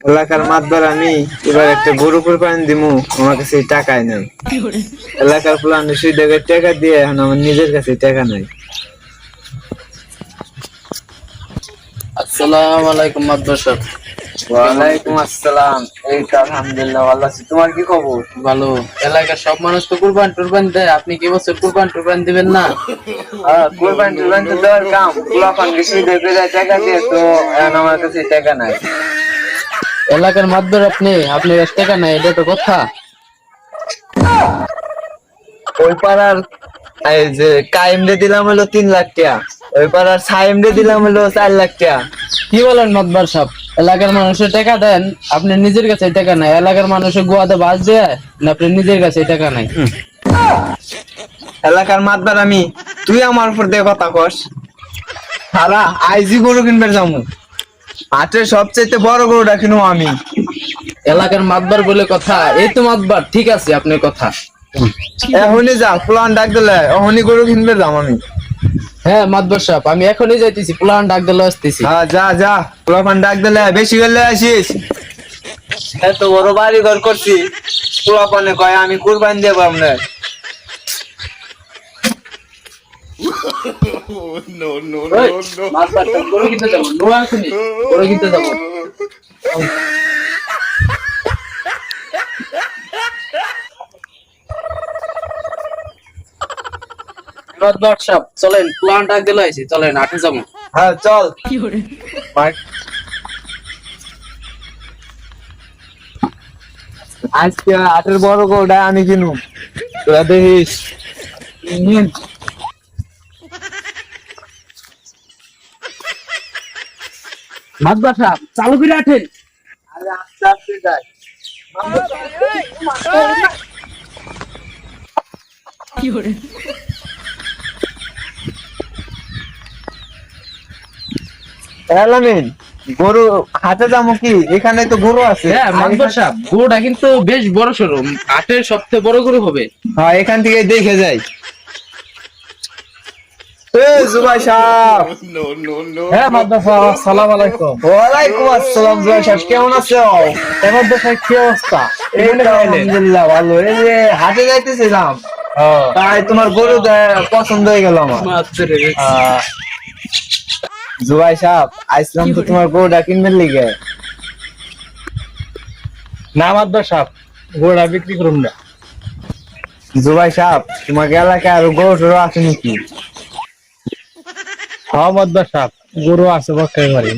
এলাকার মাতবার আমি এবার একটা গরু কোরবানি দিমু, আমার কাছে টাকাই নাই। এলাকার প্লান সুইডাকে টাকা দিয়ে এখন আমার নিজের কাছে টাকা নাই। আসসালামু আলাইকুম মাদ্রাস সাহেব। ওয়ালাইকুম আসসালাম। এই তো আলহামদুলিল্লাহ ভালো আছি। তোমার কি খবর? ভালো। এলাকার সব মানুষ তো কুরবান টুরবান দেয়, আপনি কি বছর কুরবান টুরবান দিবেন না? কোরবানি টোরবানি তো দেওয়ার কাম, পোলাপান সুইডাকে টাকা দিয়ে, তো এখন আমার কাছে টাকা নাই। এলাকার মাদ্রাস আপনি আপনার কাছে টাকা নাই, এটা তো কথা। ওই পাড়ার এই যে কাইম রে দিলাম হলো 3 লাখ টাকা, ওই পাড়ার সাইম রে দিলাম হলো 4 লাখ টাকা। কি বলেন মাদ্রাস সাহেব? এলাকার মানুষের টাকা দেন, আপনি নিজের কাছে টাকা নাই। এলাকার মানুষের গোয়াতে বাস দেয় না, আপনি নিজের কাছে টাকা নাই। এলাকার মাতবার আমি, তুই আমার উপর দিয়ে কথা কস? সারা আইজি গরু কিনবে যাবো, হাটের সবচেয়ে বড় গরুটা কিনবো আমি। এলাকার মাতবার বলে কথা, এই তো মাতবার, ঠিক আছে আপনার কথা। এখনই যা, প্লান ডাক দিলে এখনই গরু কিনবে যাম আমি। হ্যাঁ মাতবার সাহেব, আমি এখনই যাইতেছি, প্লান ডাক দিলে আসতেছি। হ্যাঁ যা যা, প্লান ডাক দিলে বেশি গেলে আসিস। এত বড় বাড়ি ঘর করছি, পোলাপানে কয় আমি কুরবানি দেবো আপনার। ওই, মাতবার সাহেব, গরু কিনতে যাবো, নোয়া এখনই, গরু কিনতে যাবো। মাতবার সাহেব, চলেন, প্লান ডাক দিলে আইছি, চলেন হাটে যাবো। হ্যাঁ চল। আজকে হাটের বড় গরুটা আমি কিনু, তোরা দেখিস। মাতবার সাহেব, চালু করে আঠেন। আরে আস্তে আস্তে যাই। এলামিন, গরু হাটে যাবো কি? এখানে তো গরু আছে। হ্যাঁ মাতবার সাহেব, গরুটা কিন্তু বেশ বড় সড়ো, হাটের সবচেয়ে বড় গরু হবে। হ্যাঁ এখান থেকে দেখে যাই। এ জুবাই সাহেব। হ্যাঁ মাতবার সাহেব, আসসালামু আলাইকুম। ওয়ালাইকুম আসসালাম। জুবাই সাহেব কেমন আছো? মাতবার সাহেব, কি অবস্থা? এই তো আলহামদুলিল্লাহ ভালো। এই যে হাটে যাইতেছিলাম, তাই তোমার গরু পছন্দ হয়ে গেল আমার। জুবাই সাহেব আইসলাম তো তোমার গরুটা কিনবেন লিগে। না মাতবার সাহেব, গরুটা বিক্রি করুন না। জুবাই সাহেব তোমার এলাকায় আরো গরু টরু আছে নাকি? হ্যাঁ মাতবার সাহেব, গরু আছে, বকতে পারি।